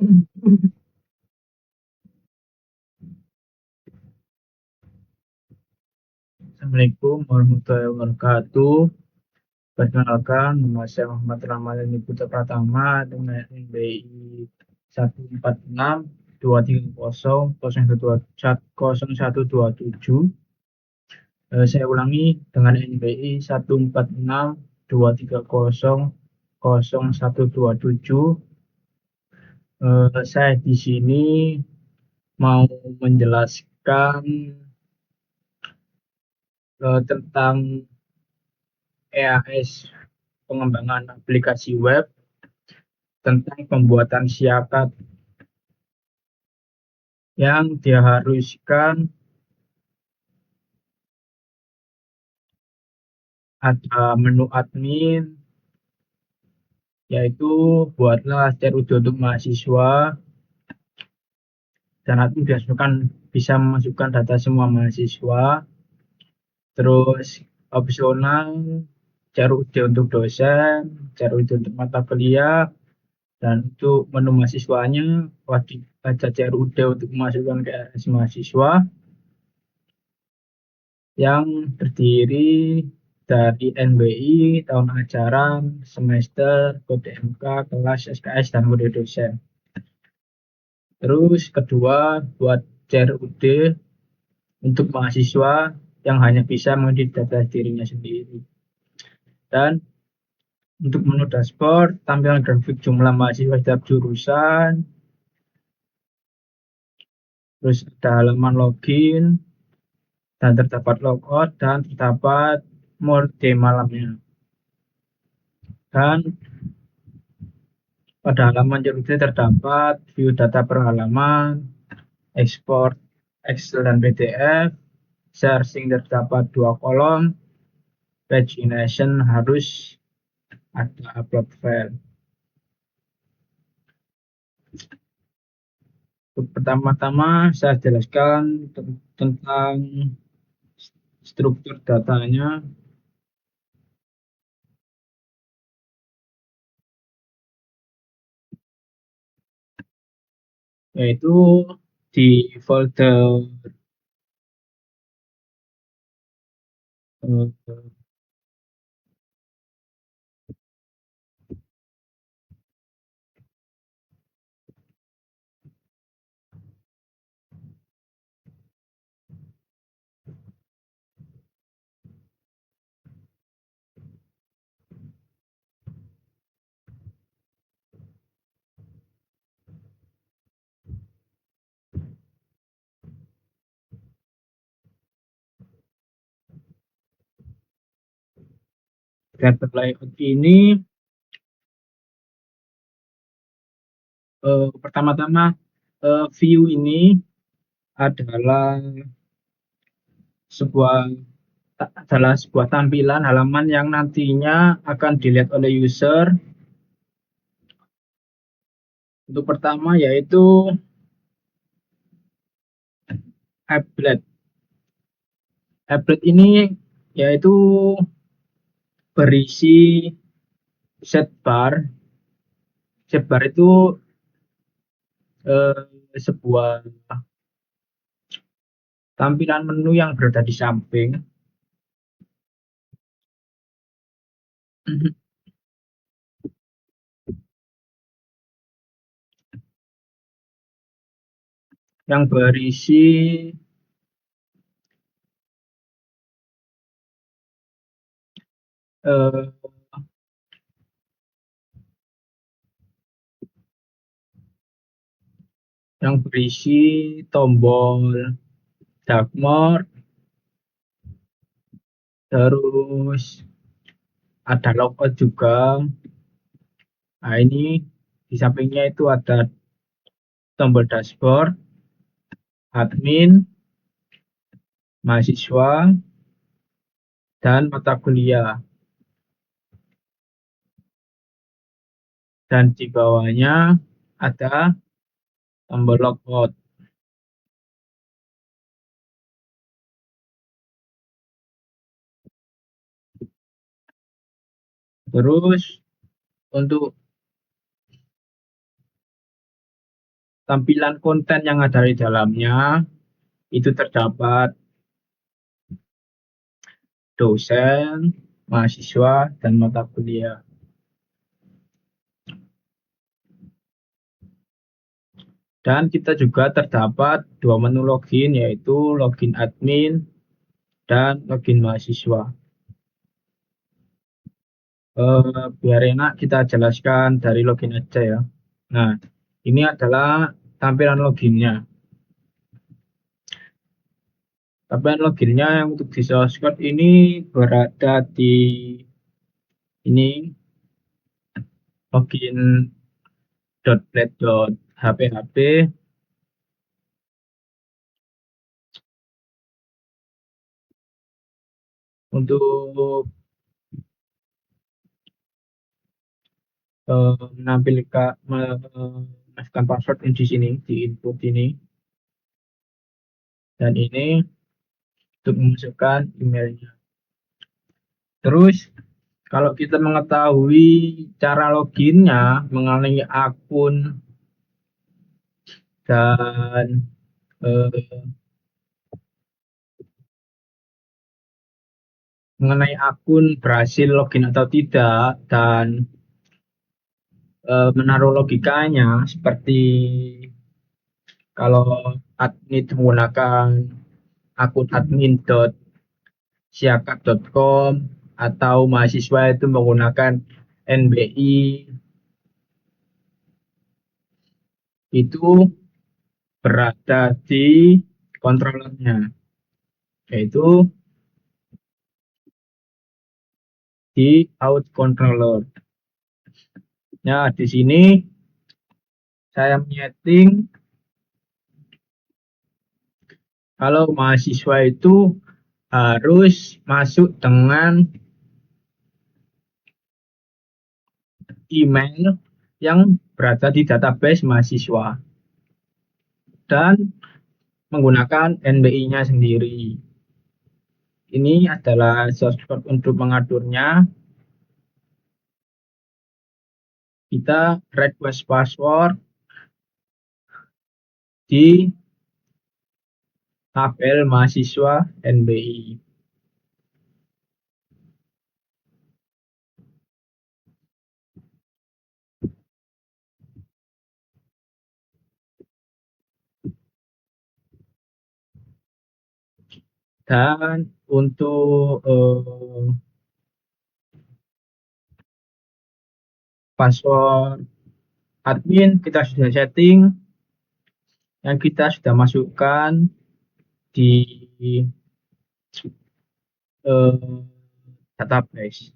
Assalamualaikum warahmatullahi wabarakatuh. Perkenalkan, nama saya Muhammad Ramadhani Putra Pratama dengan NBI 146 230 0127. Saya ulangi dengan NBI 146 230 0127. Saya di sini mau menjelaskan tentang EAS, pengembangan aplikasi web, tentang pembuatan siakat yang diharuskan ada menu admin, yaitu buatlah CRUD untuk mahasiswa, dan itu diharuskan bisa memasukkan data semua mahasiswa. Terus opsional CRUD untuk dosen, CRUD untuk mata kuliah, dan untuk menu mahasiswanya wajib baca CRUD untuk memasukkan ke RS mahasiswa yang terdiri dari NBI, tahun ajaran, semester, kode MK, kelas, SKS, dan kode dosen. Terus kedua, buat CRUD untuk mahasiswa yang hanya bisa mengedit data dirinya sendiri. Dan untuk menu dashboard, tampilan grafik jumlah mahasiswa setiap jurusan. Terus ada halaman login, dan terdapat logout, dan terdapat mode malamnya. Dan pada halaman CRUD terdapat view data per halaman, ekspor Excel dan PDF, searching terdapat 2 kolom, pagination harus ada upload file. Pertama-tama saya jelaskan tentang struktur datanya, yaitu di folder data layout ini. Pertama-tama view ini adalah sebuah tampilan halaman yang nantinya akan dilihat oleh user. Untuk pertama yaitu applet. Applet ini yaitu berisi setbar. Setbar itu sebuah tampilan menu yang berada di samping. Yang berisi tombol dark mode, terus ada logout juga. Nah, ini di sampingnya itu ada tombol dashboard, admin, mahasiswa, dan mata kuliah. Dan di bawahnya ada tombol logout. Terus untuk tampilan konten yang ada di dalamnya itu terdapat dosen, mahasiswa, dan mata kuliah. Dan kita juga terdapat dua menu login, yaitu login admin dan login mahasiswa. Biar enak kita jelaskan dari login aja ya. Nah, ini adalah tampilan loginnya. Tampilan loginnya yang untuk di source code ini berada di ini login.blade.php. Untuk memasukkan password di sini, di input ini, dan ini untuk memasukkan emailnya. Terus kalau kita mengetahui cara loginnya mengenai akun dan mengenai akun berhasil login atau tidak, dan menaruh logikanya seperti kalau admin itu menggunakan akun admin.siakat.com atau mahasiswa itu menggunakan NBI, itu berada di controllernya, yaitu di out controller. Nah, di sini saya menyeting kalau mahasiswa itu harus masuk dengan email yang berada di database mahasiswa dan menggunakan NBI-nya sendiri. Ini adalah source code untuk mengaturnya. Kita request password di tabel mahasiswa NBI. Dan untuk password admin kita sudah setting, yang kita sudah masukkan di database.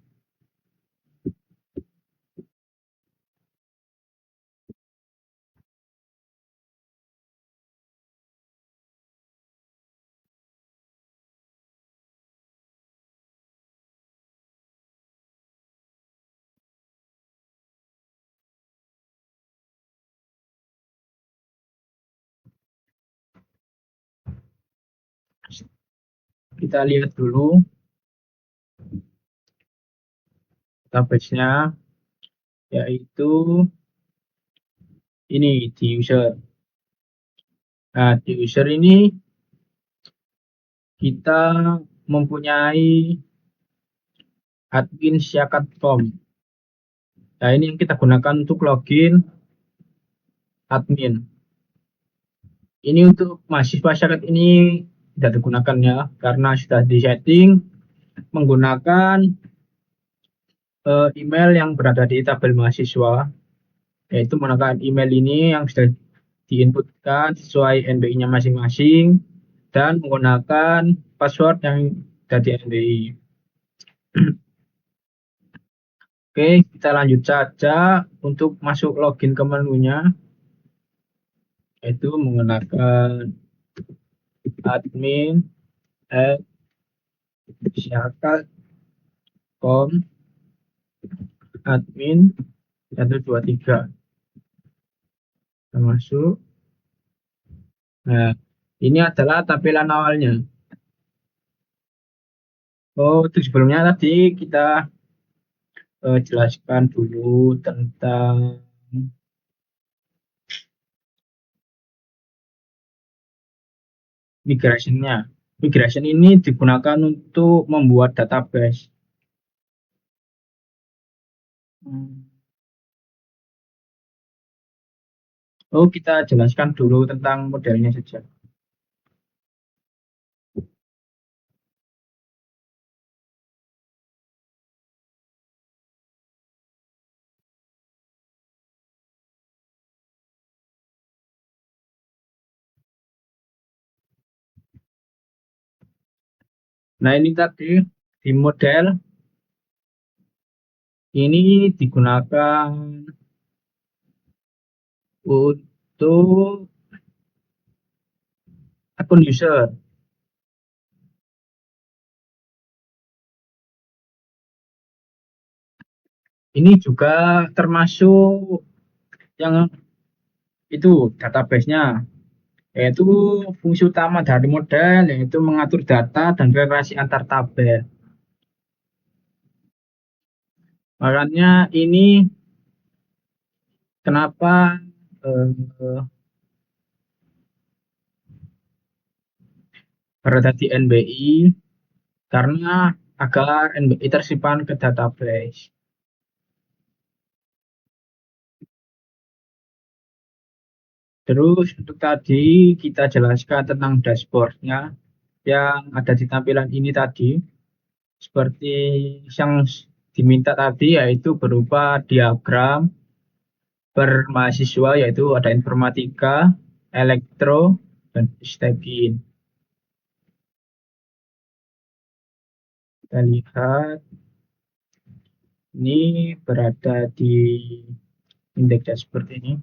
Kita lihat dulu database-nya, yaitu ini di user. Nah, di user ini kita mempunyai admin siakat.com. Nah, ini yang kita gunakan untuk login admin. Ini untuk mahasiswa syarat ini tidak digunakan ya, karena sudah disetting menggunakan email yang berada di tabel mahasiswa, yaitu menggunakan email ini yang sudah diinputkan sesuai NBI-nya masing-masing dan menggunakan password yang ada di NBI. Oke, kita lanjut saja untuk masuk login ke menunya, yaitu menggunakan admin siakat.com admin 123. Kita masuk. Nah, ini adalah tampilan awalnya. Oh, itu sebelumnya tadi kita jelaskan dulu tentang migration-nya. Migration ini digunakan untuk membuat database. Oh, kita jelaskan dulu tentang modelnya saja. Nah, ini tadi di model ini digunakan untuk akun user. Ini juga termasuk yang itu database-nya, yaitu fungsi utama dari model yaitu mengatur data dan relasi antar tabel. Makanya ini kenapa eh, berada di NBI, karena agar NBI tersimpan ke database. Terus untuk tadi kita jelaskan tentang dashboardnya yang ada di tampilan ini tadi. Seperti yang diminta tadi yaitu berupa diagram per mahasiswa, yaitu ada informatika, elektro, dan STEPIN. Kita lihat ini berada di indeks dashboard ini.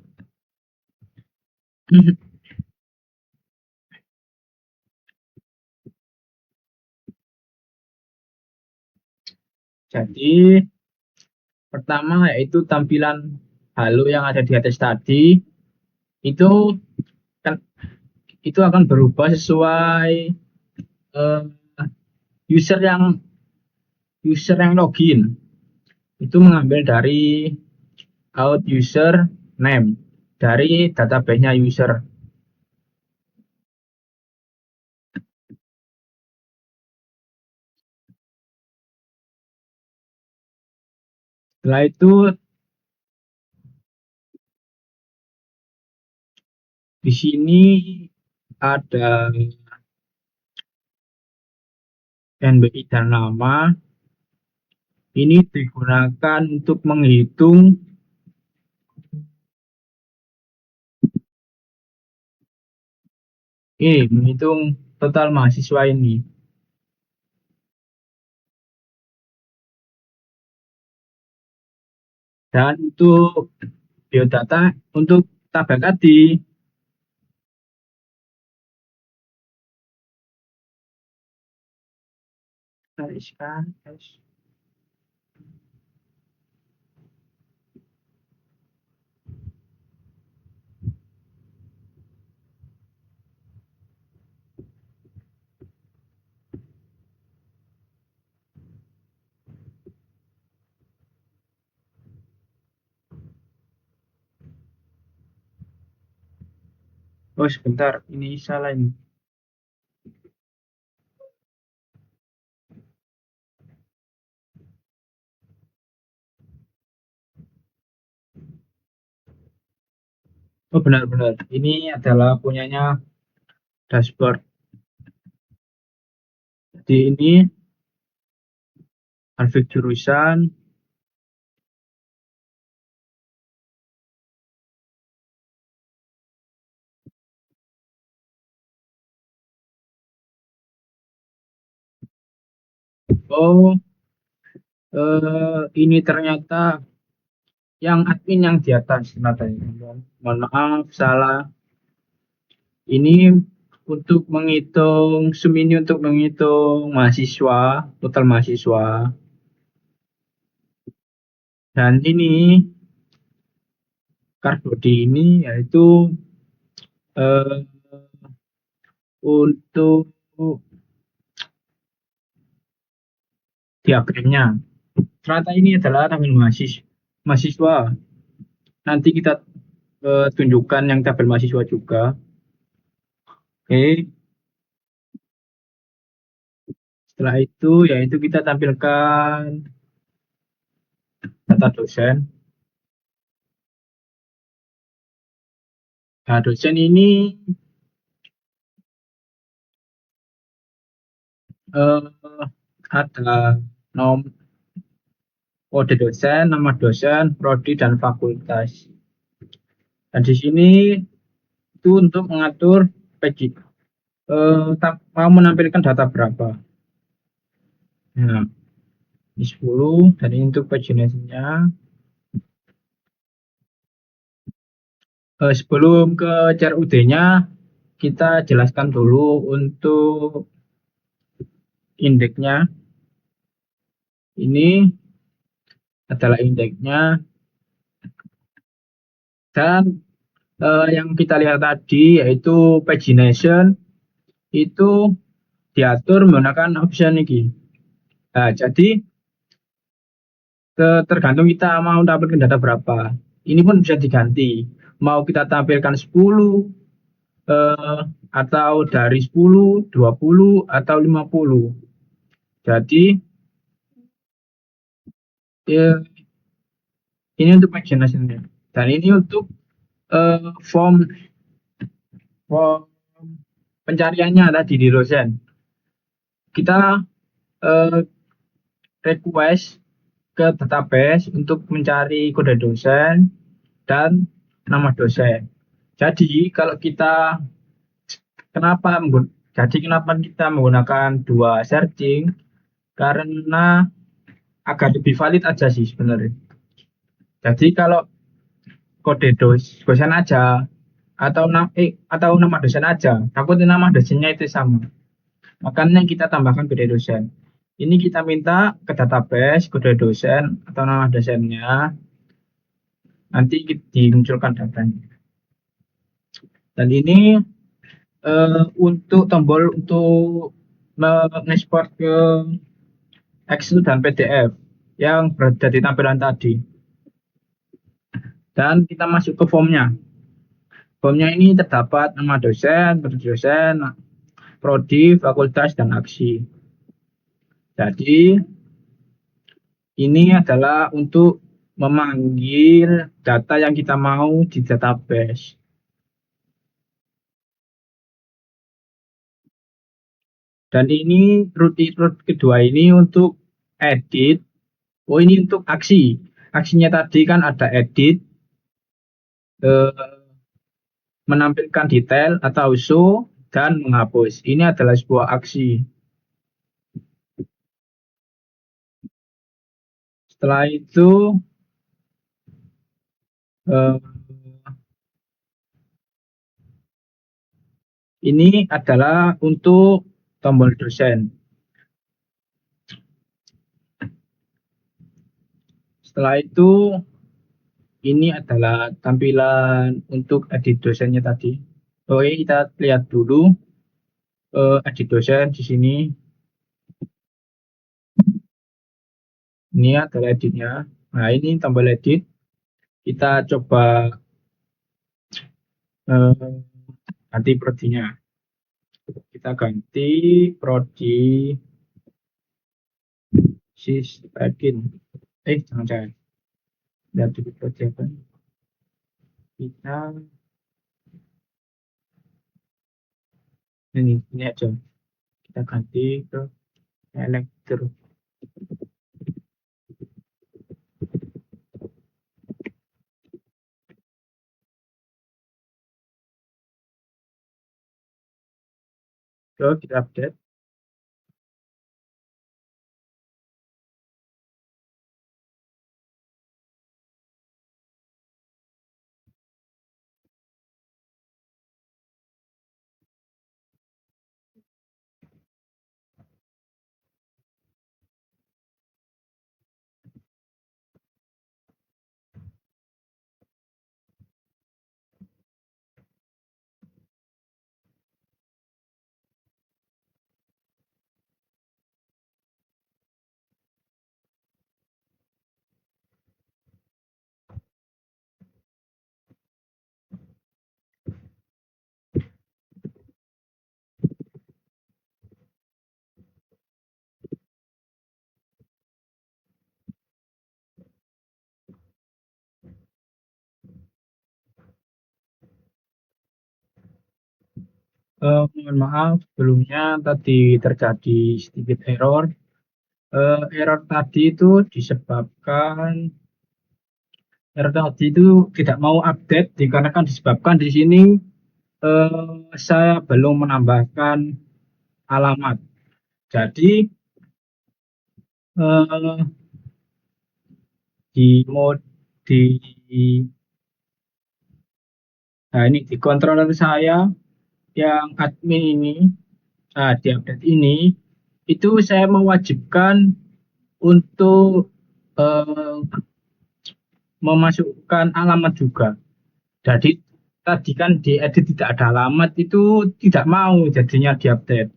Jadi pertama yaitu tampilan halo yang ada di atas tadi itu kan itu akan berubah sesuai eh, user yang login. Itu mengambil dari out user name dari database-nya user. Setelah itu di sini ada NBI dan nama. Ini digunakan untuk menghitung total mahasiswa ini. Dan untuk biodata untuk tabel tadi oh sebentar, ini salah ini. Oh benar-benar, ini adalah punyanya dashboard. Di ini konfig jurusan, oh ini ternyata yang admin yang di atas ternyata. Mohon maaf, salah. Ini untuk menghitung sum ini untuk menghitung mahasiswa, total mahasiswa. Dan ini cardbody ini yaitu eh, untuk diagramnya. Ternyata ini adalah tabel mahasiswa. Nanti kita tunjukkan yang tabel mahasiswa juga. Oke. Setelah itu yaitu kita tampilkan data dosen. Nah, dosen ini eh, ada nom kode dosen, nama dosen, prodi, dan fakultas. Dan di sini itu untuk mengatur page, mau menampilkan data berapa. Nah, ini 10 dan ini untuk paginasinya. Sebelum ke CRUD-nya, kita jelaskan dulu untuk indeksnya. Ini adalah indeksnya dan yang kita lihat tadi yaitu pagination itu diatur menggunakan option ini. Nah, jadi tergantung kita mau tampilkan data berapa. Ini pun bisa diganti. Mau kita tampilkan 10 eh, atau dari 10, 20 atau 50. Jadi ya, ini untuk paginasinya. Dan ini untuk form form pencariannya tadi di dosen. Kita eh, request ke database untuk mencari kode dosen dan nama dosen. Jadi kalau kita kenapa kenapa kita menggunakan dua searching? Karena agar lebih valid aja sih sebenarnya. Jadi kalau kode dosen aja atau nama dosen aja, takutnya nama dosennya itu sama. Makanya kita tambahkan kode dosen. Ini kita minta ke database kode dosen atau nama dosennya, nanti dimunculkan datanya. Dan ini untuk tombol untuk mengekspor ke Excel dan PDF yang berada di tampilan tadi. Dan kita masuk ke formnya. Formnya ini terdapat nama dosen, dosen, prodi, fakultas, dan aksi. Jadi ini adalah untuk memanggil data yang kita mau di database. Dan ini root kedua ini untuk edit. Oh, ini untuk aksi. Aksinya tadi kan ada edit, eh, menampilkan detail atau show, dan menghapus. Ini adalah sebuah aksi. Setelah itu, eh, ini adalah untuk tombol dosen. Setelah itu, ini adalah tampilan untuk edit dosennya tadi. Oke, kita lihat dulu edit dosen di sini. Ini adalah editnya. Nah, ini tombol edit. Kita coba ganti prodinya. Kita ganti prodi Sistagin. Jangan-jangan. Lihat dulu prodi apa. Kita ini aja. Kita ganti ke elektro. Coba kita update. Mohon maaf sebelumnya tadi terjadi sedikit error. Error tadi itu disebabkan error tadi itu tidak mau update dikarenakan disebabkan di sini saya belum menambahkan alamat. Jadi eh, di mode di nah ini di controller saya yang admin ini, di update ini itu saya mewajibkan untuk eh, memasukkan alamat juga. Jadi tadi kan di edit tidak ada alamat itu tidak mau jadinya di update.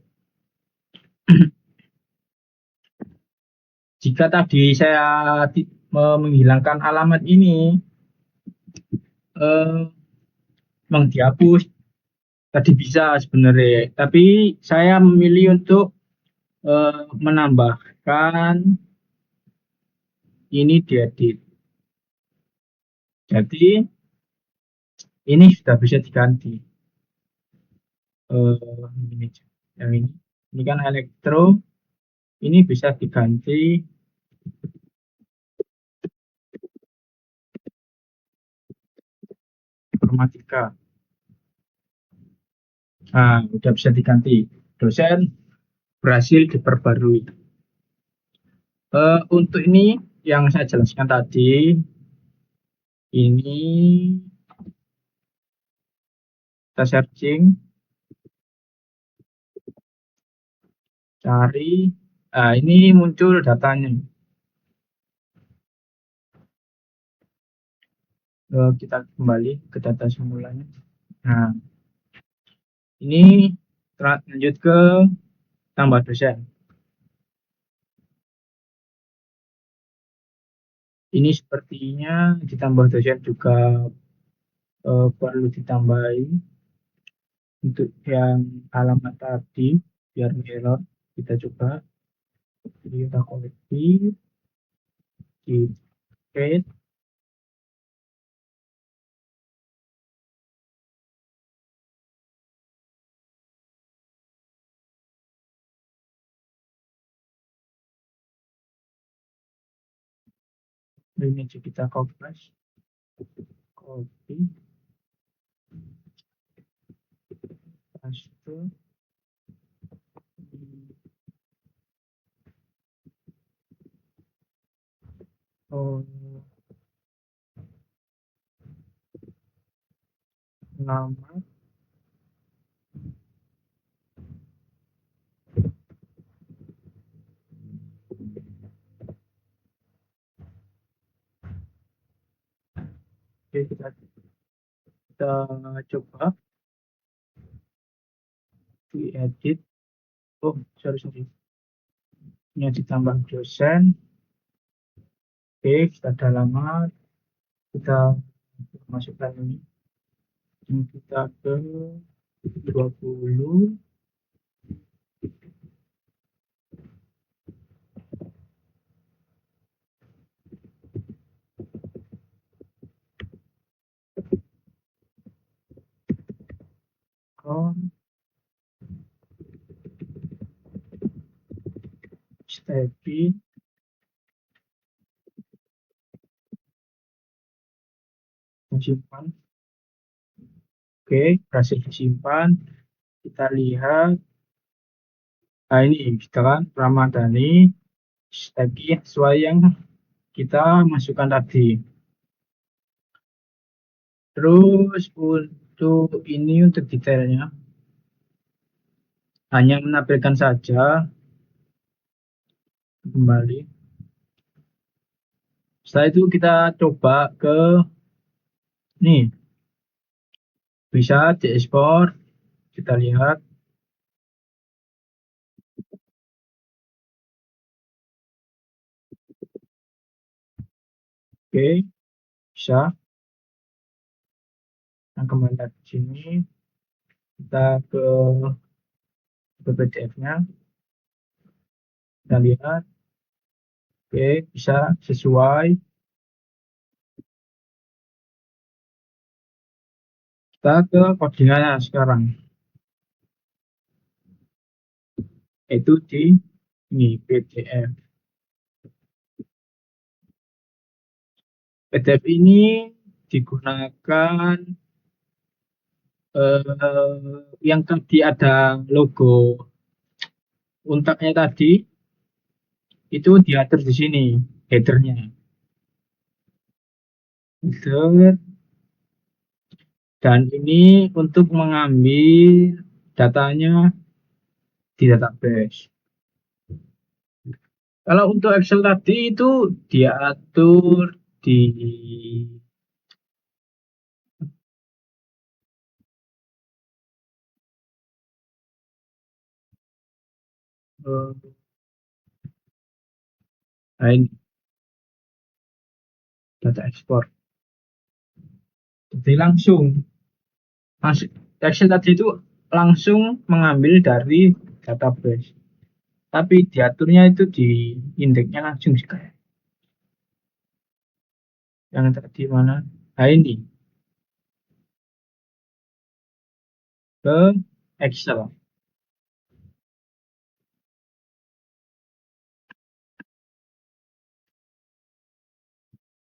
Jika tadi saya menghilangkan alamat ini, eh, memang dihapus. Tadi bisa sebenarnya, tapi saya memilih untuk menambahkan ini diedit. Jadi ini sudah bisa diganti. Ini yang ini kan elektro, ini bisa diganti informatika. Nah, udah bisa diganti. Dosen berhasil diperbarui. Untuk ini yang saya jelaskan tadi, ini kita searching, cari, ini muncul datanya. Kita kembali ke data semulanya. Nah, ini lanjut ke tambah dosen. Ini sepertinya ditambah dosen juga perlu ditambahi untuk yang alamat tadi biar error. Kita coba, jadi kita koleksi di create. Ini kita copy paste. Oh, nama oke, kita coba diedit. Oh, sorry, ini ditambah dosen. Oke, kita ada alamat, kita masukkan ini kita ke 20. Steady, simpan. Oke, berhasil disimpan. Kita lihat. Nah, ini kita kan Ramadhani lagi sesuai yang kita masukkan tadi. Terus untuk ini untuk detailnya hanya menampilkan saja. Kembali. Setelah itu kita coba ke nih, bisa diekspor. Kita lihat. Oke, bisa. Nah, kembali ke sini, kita ke PDF-nya, kita lihat. Oke, bisa sesuai. Kita ke codingannya sekarang. itu di ini PDF. PDF ini digunakan yang tadi ada logo untaknya tadi itu diatur di sini headernya. Header dan ini untuk mengambil datanya di database. Kalau untuk Excel tadi itu diatur di ini data export. Jadi langsung Excel tadi itu langsung mengambil dari database. Tapi diaturnya itu di indeksnya langsung sih kayak. Yang tadi mana? Nah ini ke Excel.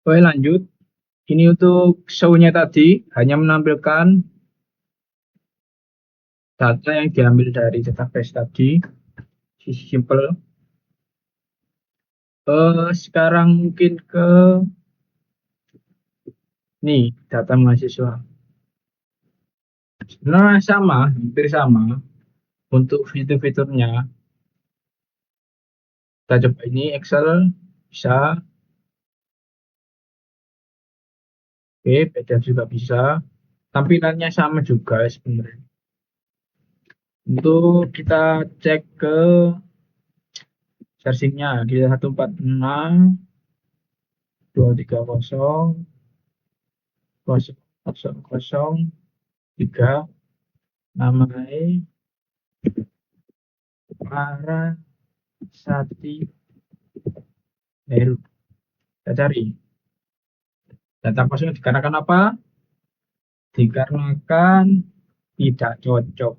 Oke lanjut. Ini untuk show-nya tadi hanya menampilkan data yang diambil dari database tadi. Simple. Sekarang mungkin ke nih data mahasiswa. Sebenarnya sama, hampir sama untuk fitur-fiturnya. Kita coba ini Excel bisa, oke, PDF juga bisa. Tampilannya sama juga sebenarnya. Untuk kita cek ke versinya di 146 230 003 namanya para Sati Heru. Kita cari data kosong dikarenakan apa? Dikarenakan tidak cocok.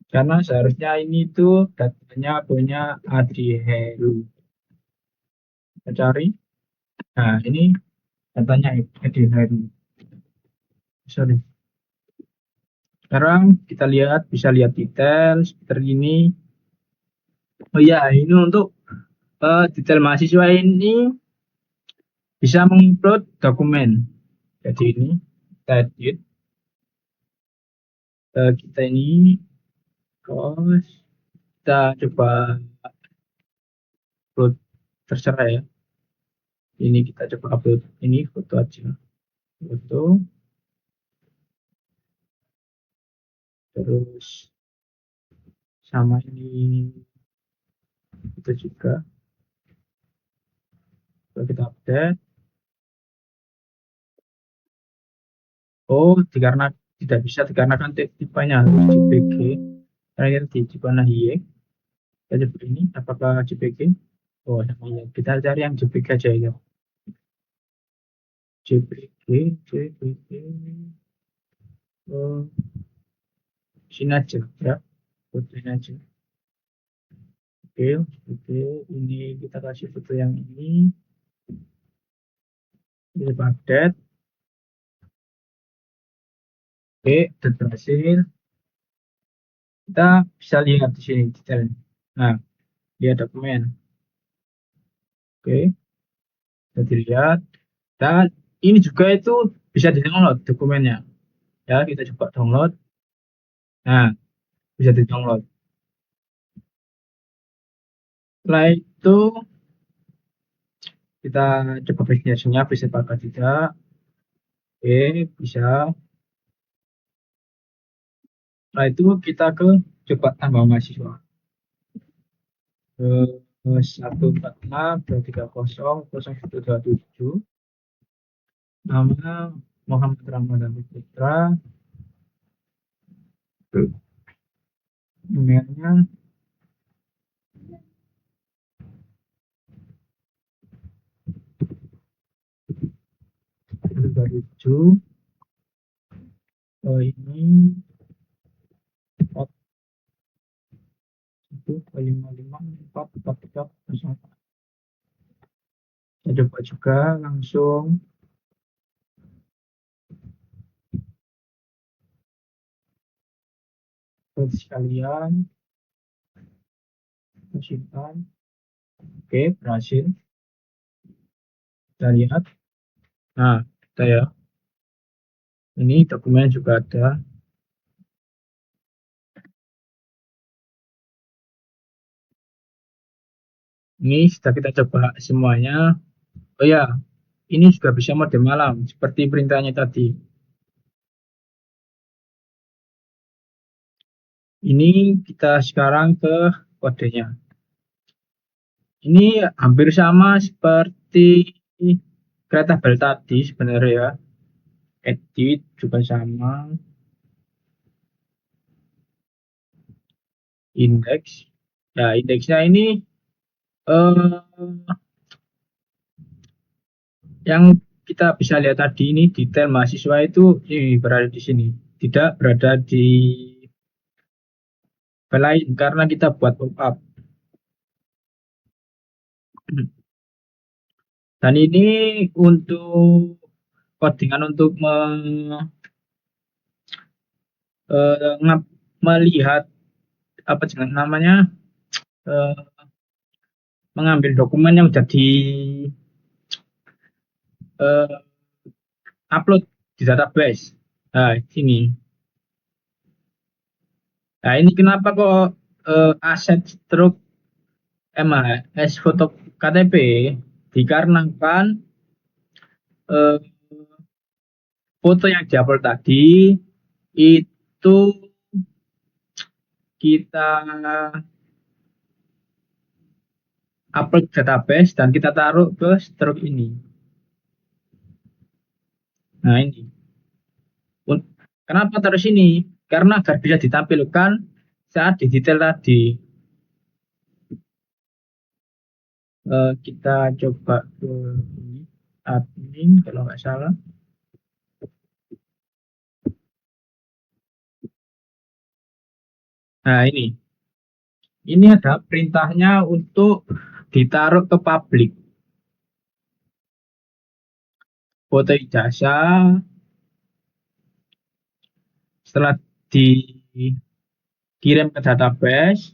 Karena seharusnya ini tuh datanya punya Adi Heru. Kita cari. Nah, ini datanya Adi Heru. Sorry. Sekarang kita lihat, bisa lihat detail seperti ini. Oh iya, ini untuk detail mahasiswa ini bisa mengupload dokumen. Jadi ini kita edit. Kita ini terus kita coba upload terserah ya. Ini kita coba upload ini foto aja. Foto. Terus sama ini itu juga. Kalau kita update. Oh, karena tidak bisa dikarenakan tipenya harus JPG. Terakhir di Cipana Hiek. Kita coba ini apakah JPG? Oh, namanya. Kita cari yang JPG aja ya. JPG. Oh, sini aja ya. Fotonya aja. Oke, ini kita kasih foto yang ini. Ini update. Oke, sudah berhasil. Kita bisa lihat di sini detailnya. Nah, lihat dokumen. Oke, bisa dilihat. Dan ini juga itu bisa di-download dokumennya. Ya, kita coba download. Nah, bisa di-download. Setelah itu kita coba verifikasinya bisa pakai tidak. Oke, bisa. Setelah itu kita ke coba tambah mahasiswa. 146 230 0127. Nama Muhammad Ramadan Putra. Emailnya lucu. Oh ini 55444. Saya coba juga langsung sekalian simpan. Oke, berhasil. Kita lihat. Nah, saya ini dokumen juga ada. Ini sudah kita coba semuanya. Oh ya, ini juga bisa mode malam seperti perintahnya tadi. Ini kita sekarang ke kodenya. Ini hampir sama seperti Creatable tadi sebenarnya ya. Edit juga sama. Indeks. Ya, indeksnya ini eh, yang kita bisa lihat tadi ini detail mahasiswa itu berada di sini. Tidak berada di file lain karena kita buat pop-up. Dan ini untuk codingan untuk melihat apa namanya eh, mengambil dokumen yang sudah di upload di database. Nah, sini. Nah, ini kenapa kok aset stroke MHS foto KTP dikarenakan eh, foto yang diupload tadi itu kita upload database dan kita taruh ke stroke ini. Nah, ini. Kenapa taruh sini? Karena agar bisa ditampilkan saat di detail tadi. Kita coba ke ini, admin kalau nggak salah. Nah, ini ada perintahnya untuk ditaruh ke publik. Foto ijazah setelah dikirim ke database,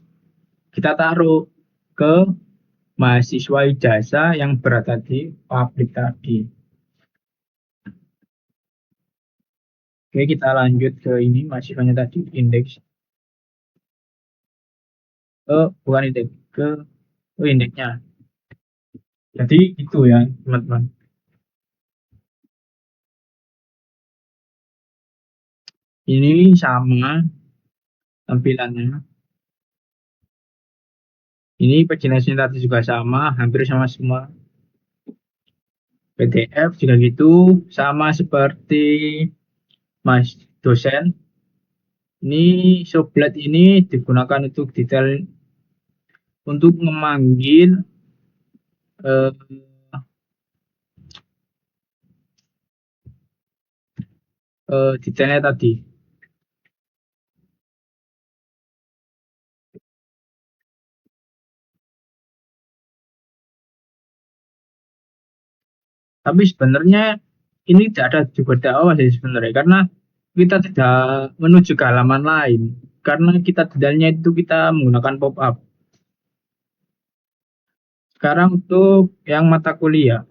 kita taruh ke mahasiswa ijazah yang berada di publik tadi. Oke, kita lanjut ke ini mahasiswanya tadi, indeks. Bukan indeks, ke indeksnya. Jadi itu ya, teman-teman. Ini sama tampilannya. Ini paginasinya tadi juga sama, hampir sama semua. PDF juga gitu, sama seperti Mas dosen. Ini sublet ini digunakan untuk detail untuk memanggil eh, detailnya tadi. Tapi sebenarnya ini tidak ada di bawah sih sebenarnya karena kita tidak menuju ke halaman lain karena kita detailnya itu kita menggunakan pop up. Sekarang untuk yang mata kuliah.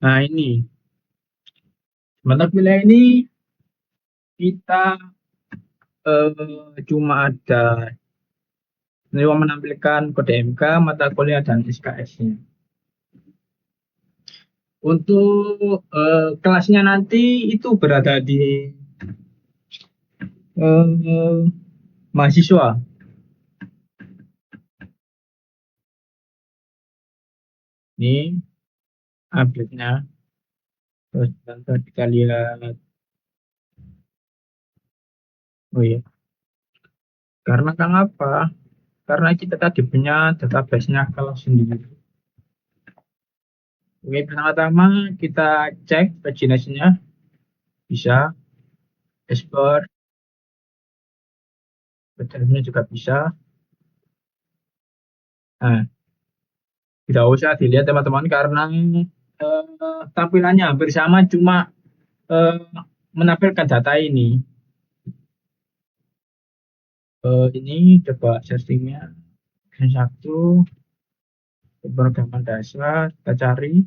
Nah, ini mata kuliah ini kita cuma ada menampilkan kode MK, mata kuliah dan SKS-nya. Untuk kelasnya nanti itu berada di mahasiswa. Ini update-nya. Terus kita lihat. Oh iya. Karena kan apa? Karena kita tadi punya database-nya kelas sendiri. Oke, pertama-tama kita cek paginasinya bisa. export, bedanya juga bisa. Nah, tidak usah dilihat teman-teman karena tampilannya hampir sama, cuma eh, menampilkan data ini. Ini coba searchingnya satu pemrograman dasar, kita cari,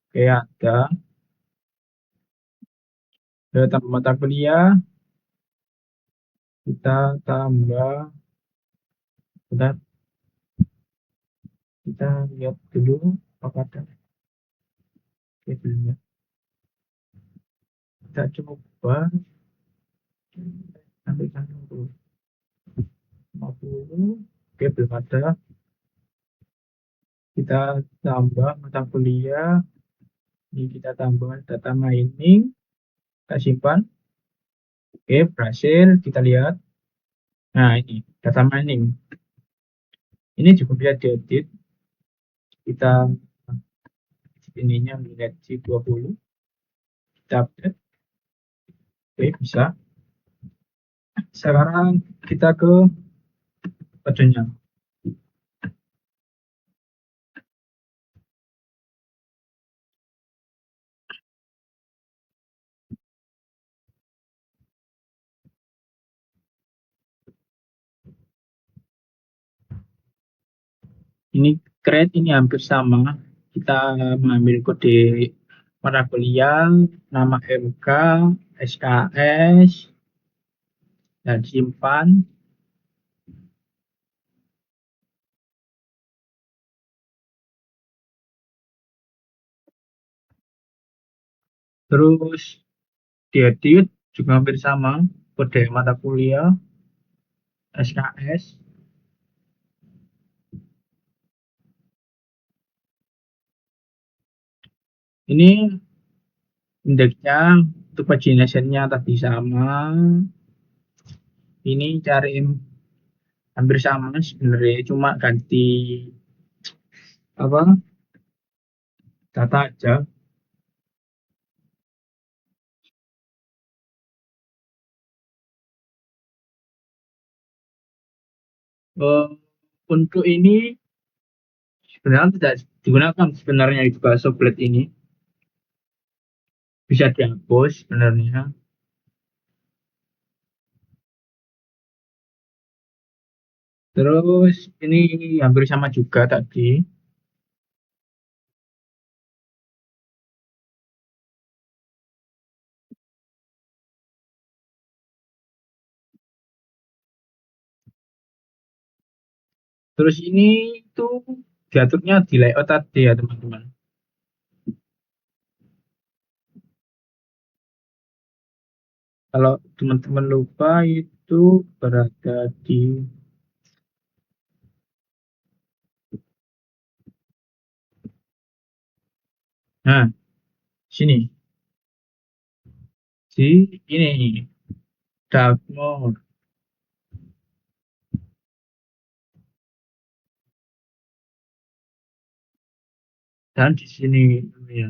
kayak ada tambah mata kuliah, kita tambah, bentar, kita lihat dulu apakah ada. Oke, belum ya. Kita coba ambilkan dulu 50. Oke, belum ada. Kita tambah mata kuliah, ini kita tambah data mining, kita simpan. Oke, berhasil, kita lihat. Nah, ini data mining. Ini juga bisa diedit. Kita ininya melihat G20, kita update. Oke, bisa. Sekarang kita ke kodenya. Ini create ini hampir sama. Kita mengambil kode mata kuliah, nama MK, SKS, dan simpan. Terus diedit juga hampir sama, kode mata kuliah, SKS. Ini indeksnya untuk paginationnya tadi sama. Ini cari hampir sama sebenarnya, cuma ganti apa data aja. Eh, untuk ini sebenarnya tidak digunakan sebenarnya juga soblet ini, bisa dihapus sebenarnya. Terus ini hampir sama juga tadi. Terus ini tuh diaturnya di layout tadi ya teman-teman. Kalau teman-teman lupa itu berada di nah sini, di ini dark mode, dan di sini ya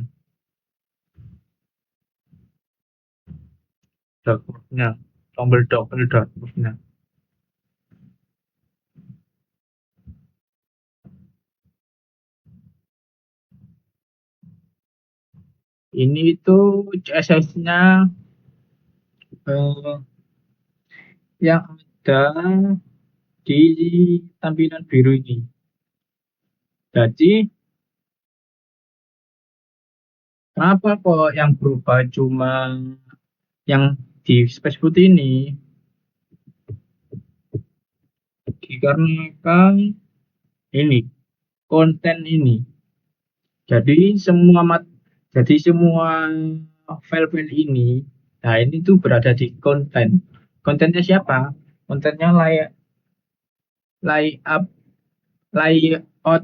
dark mode-nya, tombol double dark mode-nya. Ini itu CSS-nya eh, yang ada di tampilan biru ini. Jadi kenapa kok yang berubah cuma yang di space putih ini? Dikarenakan ini konten ini. Jadi semua file-file ini, nah ini tuh berada di konten. Kontennya siapa? Kontennya layout layout.app.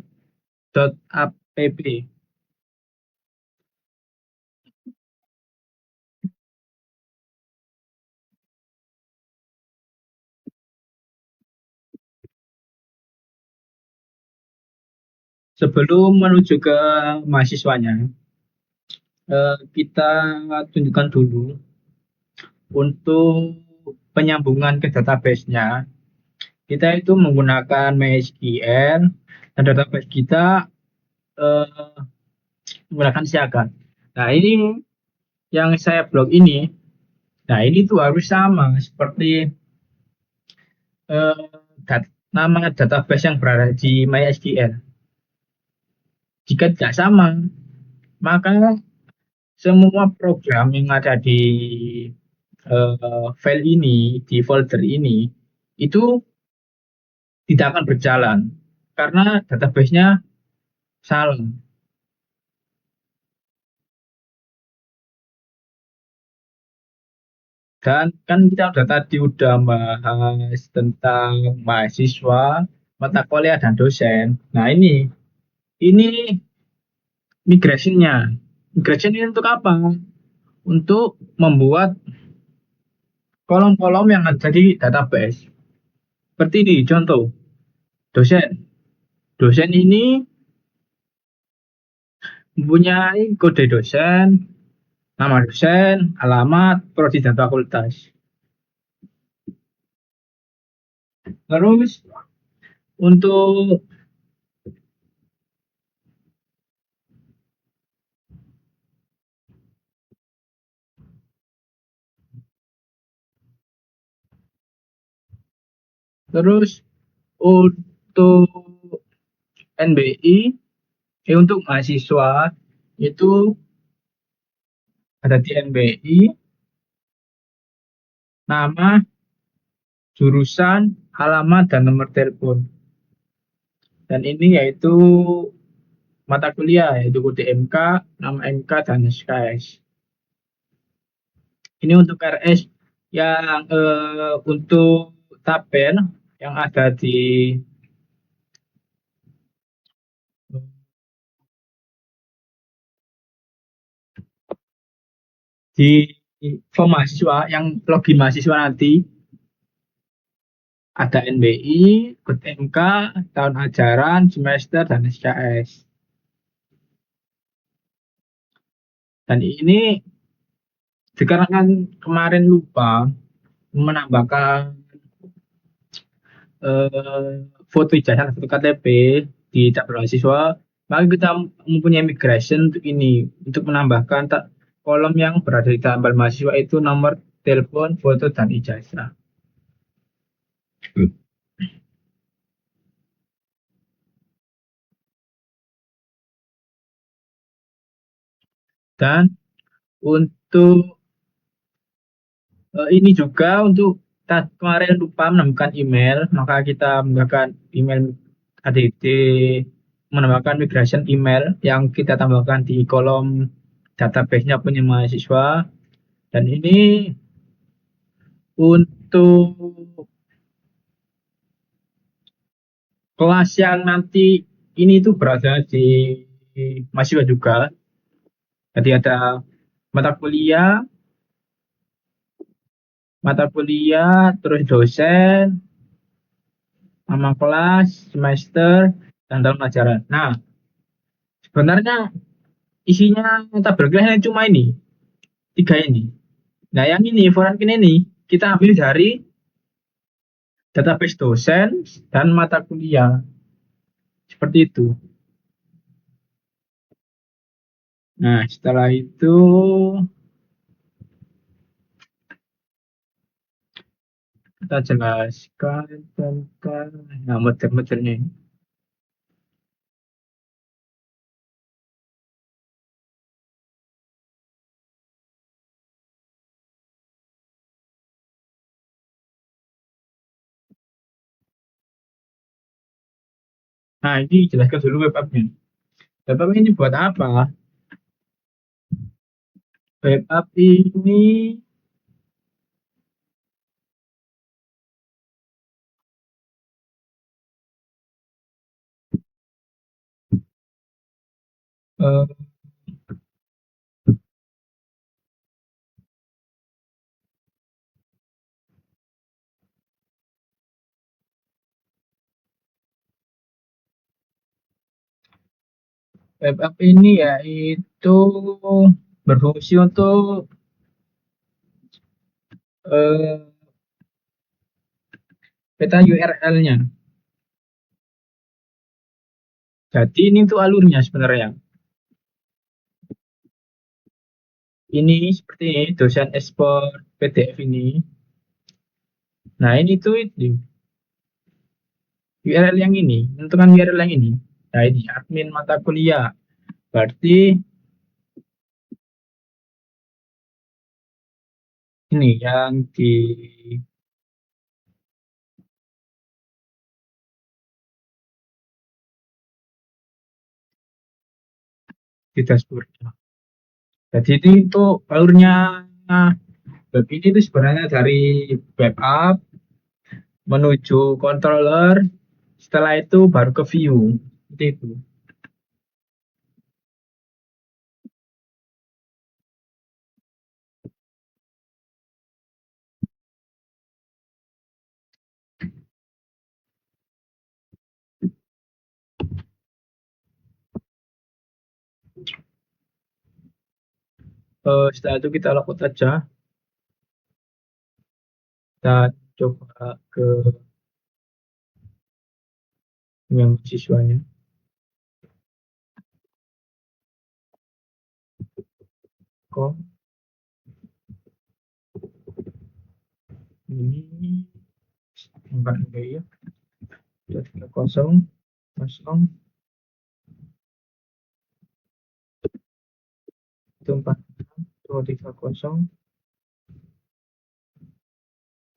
Sebelum menuju ke mahasiswanya, kita tunjukkan dulu untuk penyambungan ke database-nya, kita itu menggunakan MySQL dan database kita eh, menggunakan Siaga. Nah, ini yang saya blog ini, nah ini tuh harus sama seperti eh, nama database yang berada di MySQL. Jika tidak sama, maka semua program yang ada di file ini, di folder ini, itu tidak akan berjalan karena database-nya salah. Dan kan kita udah bahas tentang mahasiswa, mata kuliah dan dosen. Nah, ini migrasinya. Migration ini untuk apa? Untuk membuat kolom-kolom yang ada di database. Seperti ini, contoh dosen. Dosen ini mempunyai kode dosen, nama dosen, alamat, prodi dan fakultas. Terus untuk terus untuk NBI, untuk mahasiswa itu ada di NBI, nama, jurusan, alamat, dan nomor telepon. Dan ini yaitu mata kuliah, yaitu kode MK, nama MK, dan SKS. Ini untuk RS yang untuk tabel yang ada di form mahasiswa yang login mahasiswa nanti ada NBI, kode MK, tahun ajaran, semester, dan SKS. Dan ini dikarenakan kemarin lupa menambahkan eh, foto ijazah atau KTP di tabel mahasiswa, maka kita mempunyai migration untuk ini, untuk menambahkan kolom yang berada di tabel mahasiswa itu nomor telepon, foto, dan ijazah. Dan untuk ini juga untuk kemarin lupa menambahkan email, maka kita menggunakan email ADD, menambahkan migration email yang kita tambahkan di kolom database-nya punya mahasiswa. Dan ini untuk kelas yang nanti ini itu berada di mahasiswa juga. Jadi ada mata kuliah, terus dosen, nama kelas, semester, dan tahun ajaran. Nah, sebenarnya isinya tabel kelasnya cuma ini, tiga ini. Nah, yang ini, Forankin ini, kita ambil dari database dosen dan mata kuliah. Seperti itu. Nah, setelah itu kita jelaskan tentang metode-metodenya. Nah, ini jelaskan dulu web app-nya. Web app ini buat apa? Web app ini eh, web app ini yaitu berfungsi untuk eh, peta URL-nya. Jadi ini tuh alurnya sebenarnya. Ini seperti ini, dosen ekspor PDF ini. Nah, ini tuh itu URL yang ini, tentukan URL yang ini. Nah, ini admin mata kuliah. Berarti ini yang di dashboardnya. Jadi ini untuk alurnya web ini itu sebenarnya dari web app menuju controller, setelah itu baru ke view. Seperti itu. Setelah itu kita logout aja. Kita coba ke yang siswanya. Kok ini empat enggak ya? 230 kosong itu 4 230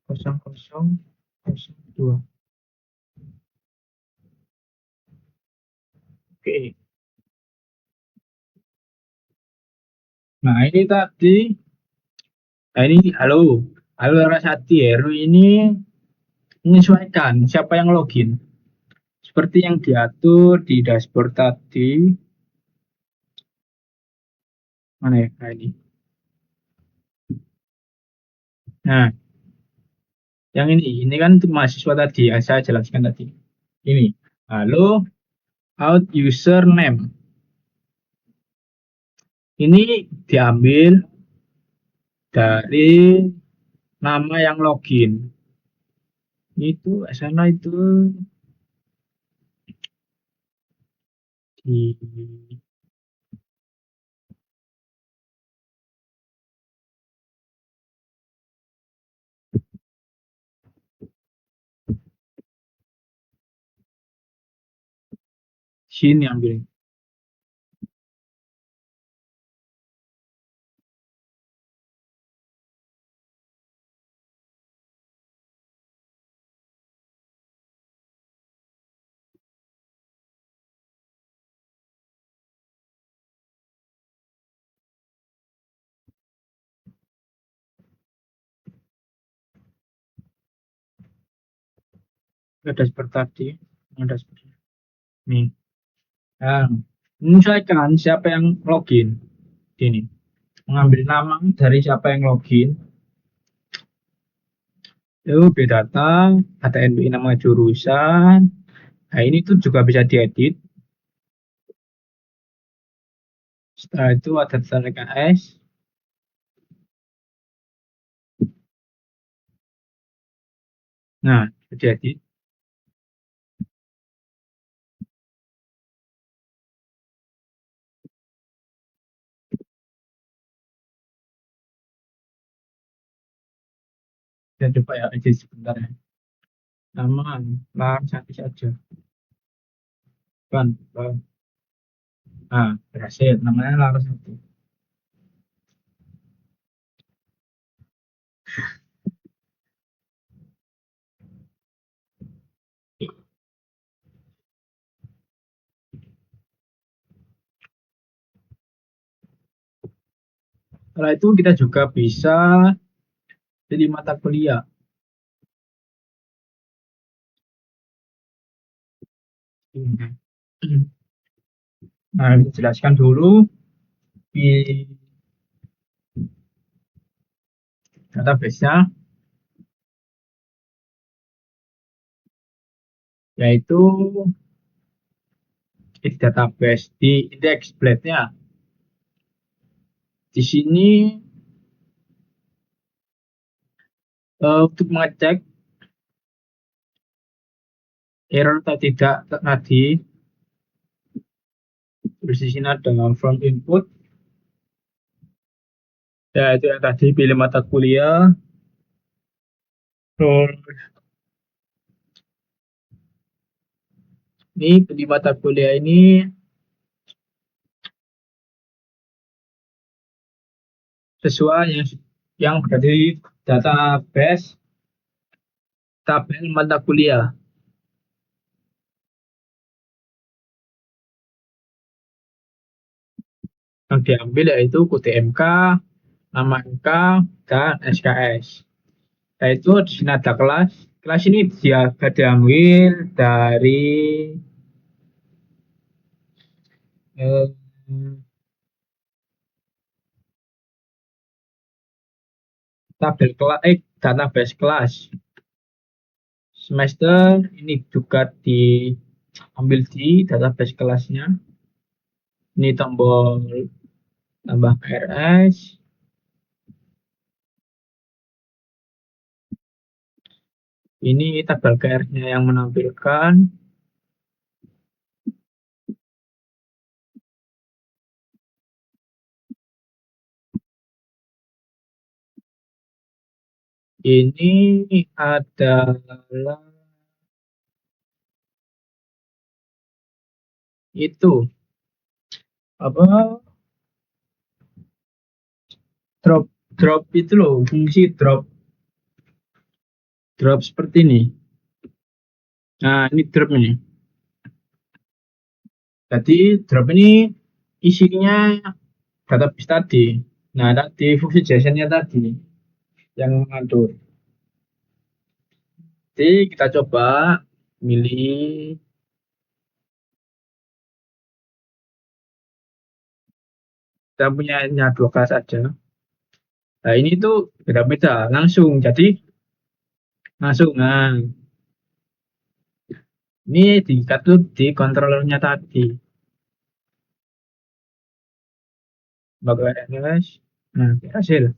0002. Oke. Nah, ini tadi, nah ini halo, halo Larasati Heru ini menyesuaikan siapa yang login. Seperti yang diatur di dashboard tadi. Mana ya? Nah, ini. Nah, yang ini kan untuk mahasiswa tadi yang saya jelaskan tadi. Ini, halo, out username. Ini diambil dari nama yang login. Itu sana itu di sini ambil. Ada seperti tadi, ada seperti ini. Nah, menyesuaikan siapa yang login. Ini mengambil nama dari siapa yang login. Itu data, ada NPI nama jurusan. Nah, ini tuh juga bisa diedit. Setelah itu ada data LKS. Nah, jadi saya coba ya edit sebentar ya. Nama lar satu saja. Kan. Nah, berhasil. Namanya lar satu. Setelah itu kita juga bisa pilih mata kuliah. Nah, kita jelaskan dulu di database-nya, yaitu di database di index blade-nya. Di sini Untuk mengecek error atau tidak tadi, terus di sini ada from input, ya itu yang tadi pilih mata kuliah, terus ini pilih mata kuliah ini sesuai yang berada di database tabel mata kuliah yang diambil yaitu UTMK, nama MK, dan SKS. Nah itu di sini ada kelas. Kelas ini dia diambil dari eh, tabel kelas, database kelas semester ini juga diambil di database kelasnya. Ini tombol tambah KRS. Ini tabel KRS-nya yang menampilkan. Ini adalah itu apa drop drop itu loh, fungsi drop drop seperti ini. Nah ini drop ini. Jadi drop ini isinya database tadi. Nah tadi fungsi JSON-nya tadi yang mengatur. Jadi kita coba milih, kita punya dua kelas aja. Nah ini tuh beda-beda langsung. Jadi langsung. Nah ini diatur di controllernya tadi. Bagaimana guys? Nah berhasil.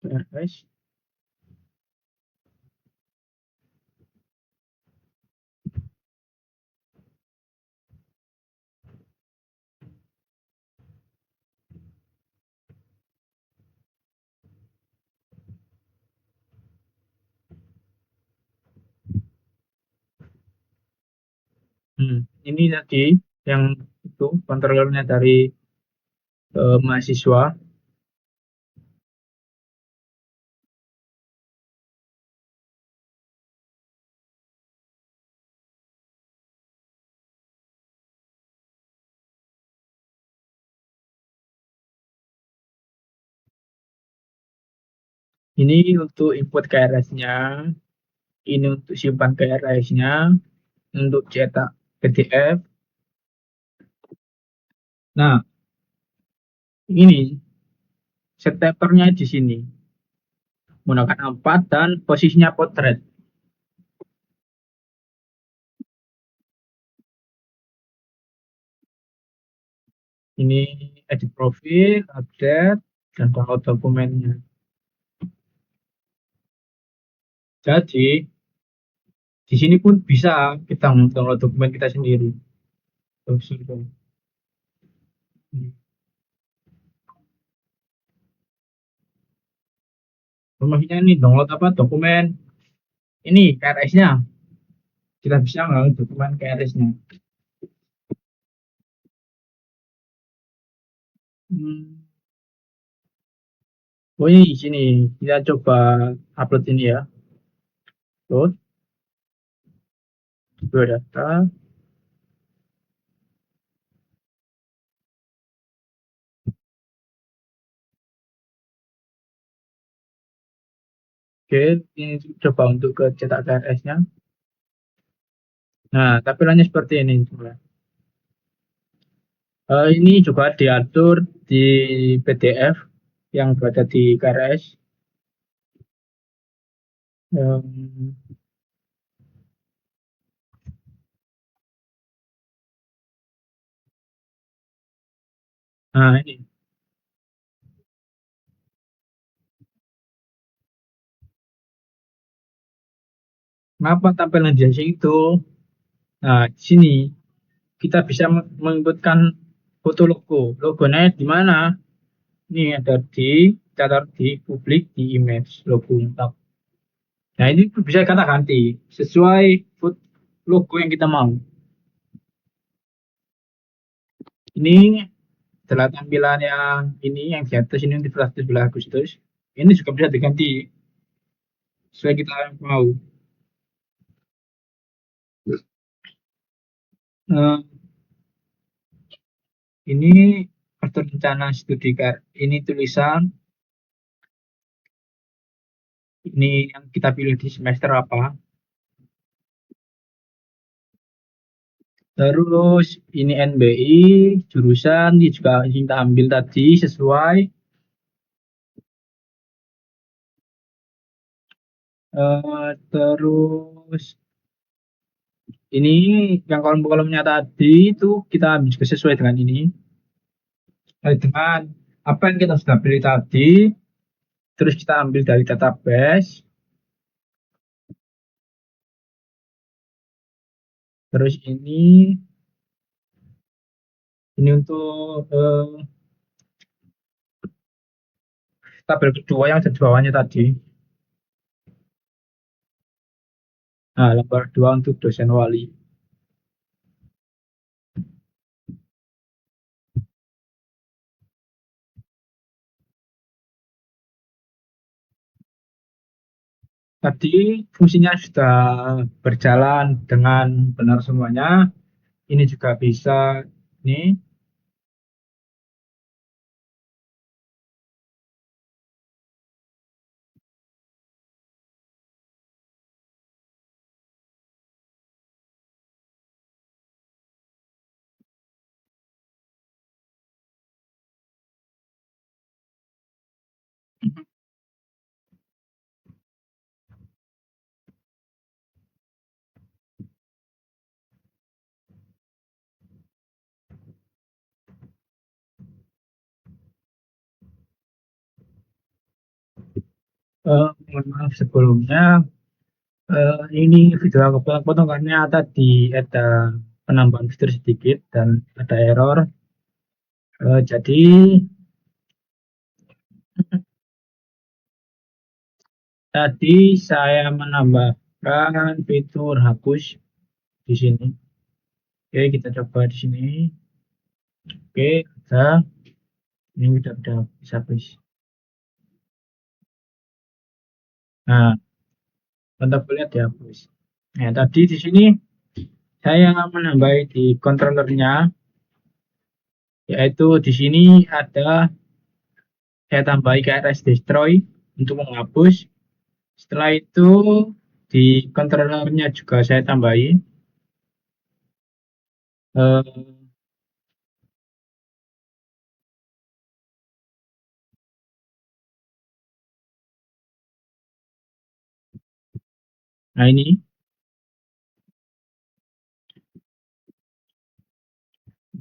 Ya, guys. Ini tadi yang itu kontrolernya dari mahasiswa. Ini untuk input KRS-nya, ini untuk simpan KRS-nya, untuk cetak PDF. Nah, ini steppernya di sini menggunakan 4 dan posisinya potret. Ini edit profil, update, dan download dokumennya. Jadi di sini pun bisa kita download dokumen kita sendiri. Terus, maksudnya ini download apa dokumen ini KRS-nya, kita bisa download dokumen KRS-nya. Oh ini di sini kita coba upload ini ya, upload dua data. Oke, ini coba untuk ke cetak KRS-nya. Nah, tampilannya seperti ini. Ini juga diatur di PDF yang berada di KRS. Um, nah, ini. Kenapa tampilan di sini itu? Nah, di sini kita bisa menginputkan foto logo. Logonya di mana? Ini ada di catat di publik di image logo lengkap. Nah, ini bisa kita ganti sesuai logo yang kita mau. Ini adalah tampilan yang ini yang di atas ini di 17 Agustus. Ini juga bisa diganti sesuai kita mau. Nah, ini kartu rencana studi ini tulisan ini yang kita pilih di semester apa. Terus ini NBI, jurusan ini juga kita ambil tadi sesuai. Terus ini yang kolom-kolomnya tadi itu kita ambil juga sesuai dengan ini. Dengan apa yang kita sudah pilih tadi, terus kita ambil dari database. Terus ini untuk tabel kedua yang ada di bawahnya tadi. Nah, lembar 2 untuk dosen wali. Tadi fungsinya sudah berjalan dengan benar semuanya. Ini juga bisa nih. Mohon maaf sebelumnya ini video aku potong karena tadi ada penambahan fitur sedikit dan ada error. Jadi tadi saya menambahkan fitur hapus di sini. Oke, kita coba di sini. Oke, ada. Ini udah bisa habis. Nah, untuk lihat dihapus. Nah, tadi di sini saya menambah di controllernya, yaitu di sini ada saya tambah KRS Destroy untuk menghapus. Setelah itu di controllernya juga saya tambahin. Eh, nah ini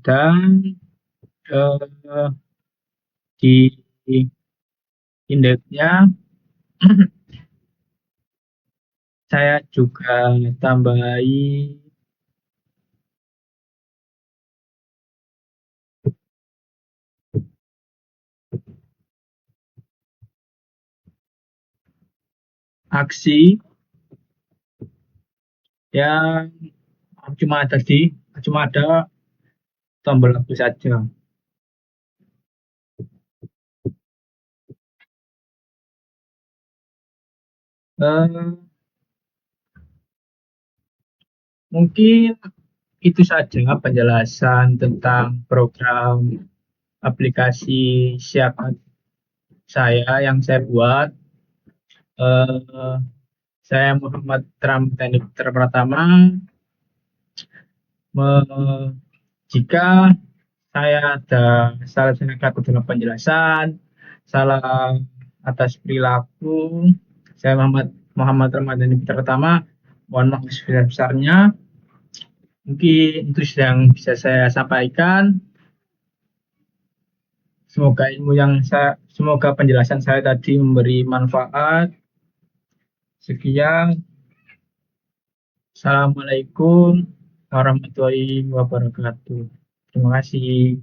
dan eh, di indeksnya saya juga tambahin aksi yang cuma ada tombol hapus saja. Eh, Mungkin itu saja penjelasan tentang program aplikasi siapa saya yang saya buat. Eh, saya Muhammad Ramdhani Putra Pratama. Jika saya ada salah kata dalam penjelasan, salah atas perilaku, saya Muhammad Muhammad Ramadhani Putra Pratama. Mohon maaf sebesar-besarnya. Mungkin itu yang bisa saya sampaikan. Semoga penjelasan saya tadi memberi manfaat. Sekian. Assalamualaikum warahmatullahi wabarakatuh. Terima kasih.